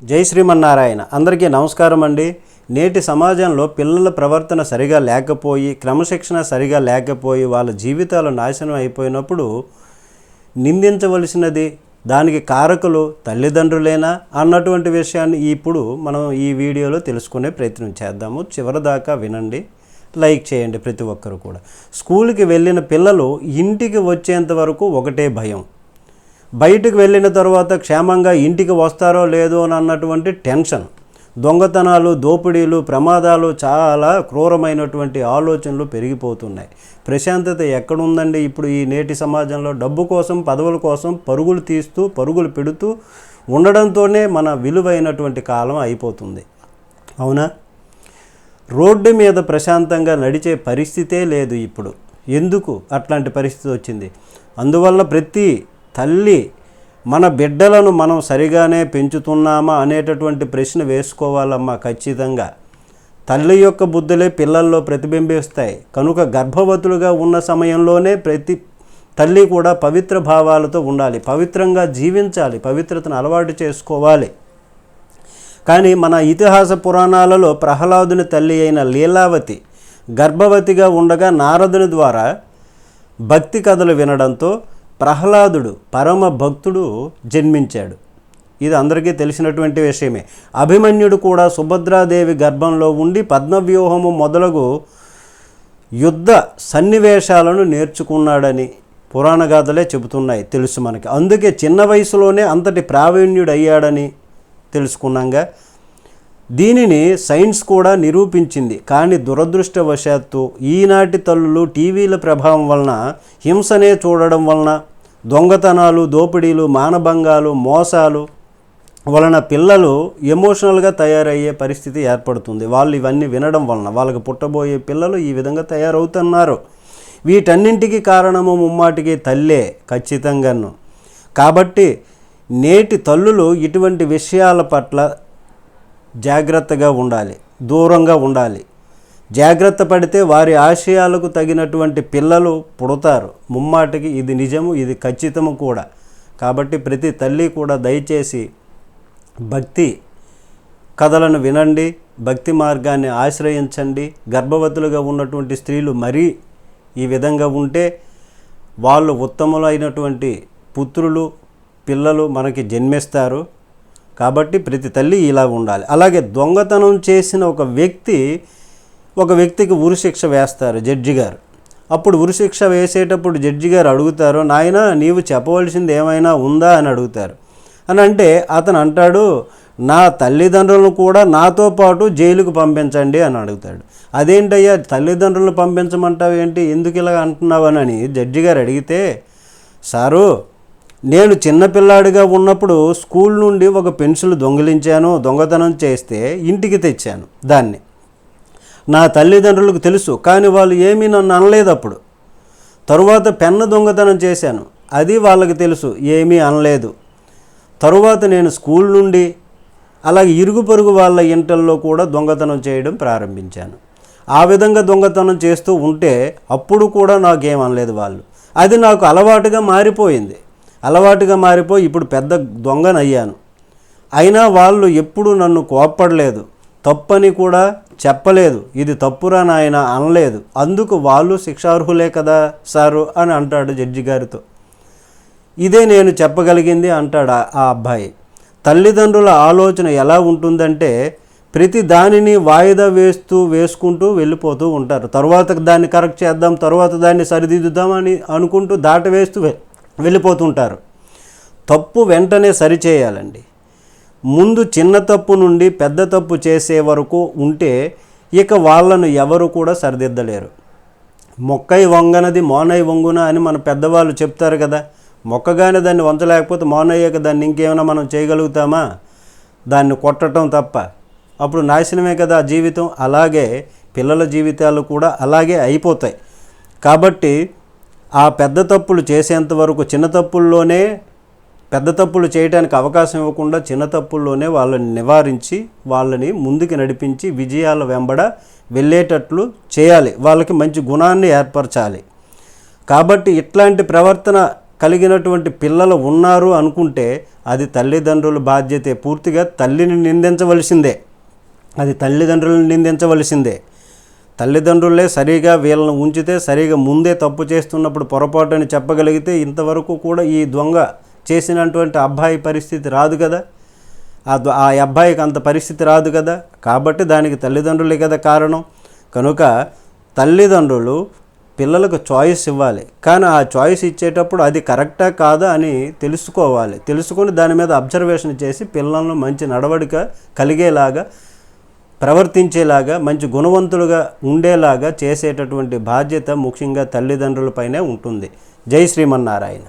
జై శ్రీమన్నారాయణ. అందరికీ నమస్కారం అండి. నేటి సమాజంలో పిల్లల ప్రవర్తన సరిగా లేకపోయి, క్రమశిక్షణ సరిగా లేకపోయి వాళ్ళ జీవితాలు నాశనం అయిపోయినప్పుడు నిందించవలసినది దానికి కారకులు తల్లిదండ్రులేనా అన్నటువంటి విషయాన్ని ఇప్పుడు మనం ఈ వీడియోలో తెలుసుకునే ప్రయత్నం చేద్దాము. చివరిదాకా వినండి, లైక్ చేయండి ప్రతి ఒక్కరు కూడా. స్కూల్కి వెళ్ళిన పిల్లలు ఇంటికి వచ్చేంత వరకు ఒకటే భయం. బయటకు వెళ్ళిన తర్వాత క్షేమంగా ఇంటికి వస్తారో లేదో అన్నటువంటి టెన్షన్. దొంగతనాలు, దోపిడీలు, ప్రమాదాలు, చాలా క్రూరమైనటువంటి ఆలోచనలు పెరిగిపోతున్నాయి. ప్రశాంతత ఎక్కడుందండి ఇప్పుడు ఈ నేటి సమాజంలో? డబ్బు కోసం, పదవుల కోసం పరుగులు తీస్తూ పరుగులు పెడుతూ ఉండడంతోనే మన విలువైనటువంటి కాలం అయిపోతుంది. అవునా? రోడ్డు మీద ప్రశాంతంగా నడిచే పరిస్థితే లేదు ఇప్పుడు. ఎందుకు అట్లాంటి పరిస్థితి వచ్చింది? అందువల్ల ప్రతి తల్లి మన బిడ్డలను మనం సరిగానే పెంచుతున్నామా అనేటటువంటి ప్రశ్న వేసుకోవాలమ్మా. ఖచ్చితంగా తల్లి యొక్క బుద్ధులే పిల్లల్లో ప్రతిబింబిస్తాయి. కనుక గర్భవతులుగా ఉన్న సమయంలోనే ప్రతి తల్లి కూడా పవిత్ర భావాలతో ఉండాలి, పవిత్రంగా జీవించాలి, పవిత్రతను అలవాటు చేసుకోవాలి. కానీ మన ఇతిహాస పురాణాలలో ప్రహ్లాదుని తల్లి అయిన లీలావతి గర్భవతిగా ఉండగా నారదుని ద్వారా భక్తి కథలు వినడంతో ప్రహ్లాదుడు పరమ భక్తుడు జన్మించాడు. ఇది అందరికీ తెలిసినటువంటి విషయమే. అభిమన్యుడు కూడా సుభద్రాదేవి గర్భంలో ఉండి పద్మవ్యూహము మొదలగు యుద్ధ సన్నివేశాలను నేర్చుకున్నాడని పురాణ గాథలే చెబుతున్నాయి, తెలుసు మనకి. అందుకే చిన్న వయసులోనే అంతటి ప్రావీణ్యుడు అయ్యాడని తెలుసుకున్నాగా. దీనిని సైన్స్ కూడా నిరూపించింది. కానీ దురదృష్టవశాత్తు ఈనాటి తల్లులు టీవీల ప్రభావం వలన, హింసనే చూడడం వలన, దొంగతనాలు, దోపిడీలు, మానభంగాలు, మోసాలు వలన పిల్లలు ఎమోషనల్గా తయారయ్యే పరిస్థితి ఏర్పడుతుంది. వాళ్ళు ఇవన్నీ వినడం వలన వాళ్ళకి పుట్టబోయే పిల్లలు ఈ విధంగా తయారవుతున్నారు. వీటన్నింటికి కారణము ముమ్మాటికి తల్లే, ఖచ్చితంగాను. కాబట్టి నేటి తల్లులు ఇటువంటి విషయాల పట్ల జాగ్రత్తగా ఉండాలి, దూరంగా ఉండాలి. జాగ్రత్త పడితే వారి ఆశయాలకు తగినటువంటి పిల్లలు పుడతారు. ముమ్మాటికి ఇది నిజము, ఇది ఖచ్చితము కూడా. కాబట్టి ప్రతి తల్లి కూడా దయచేసి భక్తి కథలను వినండి, భక్తి మార్గాన్ని ఆశ్రయించండి. గర్భవతులుగా ఉన్నటువంటి స్త్రీలు మరీ ఈ విధంగా ఉంటే వాళ్ళు ఉత్తములైనటువంటి పుత్రులు, పిల్లలు మనకి జన్మిస్తారు. కాబట్టి ప్రతి తల్లి ఇలా ఉండాలి. అలాగే దొంగతనం చేసిన ఒక వ్యక్తికి ఉరిశిక్ష వేస్తారు జడ్జి గారు. అప్పుడు ఉరిశిక్ష వేసేటప్పుడు జడ్జి గారు అడుగుతారు, నాయనా నీవు చెప్పవలసింది ఏమైనా ఉందా అని అడుగుతారు. అని అంటే అతను అంటాడు, నా తల్లిదండ్రులను కూడా నాతో పాటు జైలుకు పంపించండి అని అడుగుతాడు. అదేంటయ్యా తల్లిదండ్రులను పంపించమంటావు ఏంటి, ఎందుకు ఇలా అంటున్నావని జడ్జి గారు అడిగితే, సారు నేను చిన్నపిల్లాడిగా ఉన్నప్పుడు స్కూల్ నుండి ఒక పెన్సిల్ దొంగిలించాను, దొంగతనం చేస్తే ఇంటికి తెచ్చాను. దాన్ని నా తల్లిదండ్రులకు తెలుసు, కానీ వాళ్ళు ఏమీ నన్ను అనలేదు. అప్పుడు తరువాత పెన్ను దొంగతనం చేశాను, అది వాళ్ళకి తెలుసు, ఏమీ అనలేదు. తరువాత నేను స్కూల్ నుండి అలాగే ఇరుగు పొరుగు వాళ్ళ ఇంటల్లో కూడా దొంగతనం చేయడం ప్రారంభించాను. ఆ విధంగా దొంగతనం చేస్తూ ఉంటే అప్పుడు కూడా నాకేమనలేదు వాళ్ళు. అది నాకు అలవాటుగా మారిపోయి ఇప్పుడు పెద్ద దొంగనయ్యాను. అయినా వాళ్ళు ఎప్పుడూ నన్ను కోప్పడలేదు, తప్పని కూడా చెప్పలేదు, ఇది తప్పురా నాయన అనలేదు. అందుకు వాళ్ళు శిక్షార్హులే కదా సారు అని అంటాడు జడ్జి గారితో. ఇదే నేను చెప్పగలిగింది అంటాడు ఆ అబ్బాయి. తల్లిదండ్రుల ఆలోచన ఎలా ఉంటుందంటే ప్రతి దానిని వాయిదా వేసుకుంటూ వెళ్ళిపోతూ ఉంటారు. తర్వాత దాన్ని కరెక్ట్ చేద్దాం, తర్వాత దాన్ని సరిదిద్దుదామని అనుకుంటూ దాటవేస్తూ వెళ్ళిపోతుంటారు. తప్పు వెంటనే సరిచేయాలండి. ముందు చిన్న తప్పు నుండి పెద్ద తప్పు చేసే వరకు ఉంటే ఇక వాళ్ళను ఎవరు కూడా సరిదిద్దలేరు. మొక్కై వంగనది మోనై వంగున అని మన పెద్దవాళ్ళు చెప్తారు కదా. మొక్కగానే దాన్ని వంచలేకపోతే మోనయ్యాక దాన్ని ఇంకేమైనా మనం చేయగలుగుతామా? దాన్ని కొట్టడం తప్ప. అప్పుడు నాశనమే కదా ఆ జీవితం. అలాగే పిల్లల జీవితాలు కూడా అలాగే అయిపోతాయి. కాబట్టి ఆ పెద్ద తప్పులు చేసేంత వరకు చిన్న తప్పుల్లోనే, పెద్ద తప్పులు చేయడానికి అవకాశం ఇవ్వకుండా చిన్న తప్పుల్లోనే వాళ్ళని నివారించి వాళ్ళని ముందుకు నడిపించి విజయాల వెంబడ వెళ్ళేటట్లు చేయాలి. వాళ్ళకి మంచి గుణాన్ని ఏర్పరచాలి. కాబట్టి ఇట్లాంటి ప్రవర్తన కలిగినటువంటి పిల్లలు ఉన్నారు అనుకుంటే అది తల్లిదండ్రుల బాధ్యతే. పూర్తిగా తల్లిని నిందించవలసిందే, అది తల్లిదండ్రులను నిందించవలసిందే. తల్లిదండ్రులే సరిగా వీళ్ళని ఉంచితే, సరిగా ముందే తప్పు చేస్తున్నప్పుడు పొరపాటు అని చెప్పగలిగితే ఇంతవరకు కూడా ఈ దొంగ చేసినటువంటి అబ్బాయి పరిస్థితి రాదు కదా, ఆ అబ్బాయికి అంత పరిస్థితి రాదు కదా. కాబట్టి దానికి తల్లిదండ్రులే కదా కారణం. కనుక తల్లిదండ్రులు పిల్లలకు చాయిస్ ఇవ్వాలి, కానీ ఆ చాయిస్ ఇచ్చేటప్పుడు అది కరెక్టా కాదా అని తెలుసుకోవాలి. తెలుసుకొని దాని మీద అబ్జర్వేషన్ చేసి పిల్లలను మంచి నడవడిక కలిగేలాగా, ప్రవర్తించేలాగా, మంచి గుణవంతులుగా ఉండేలాగా చేసేటటువంటి బాధ్యత ముఖ్యంగా తల్లిదండ్రులపైనే ఉంటుంది. జై శ్రీమన్నారాయణ.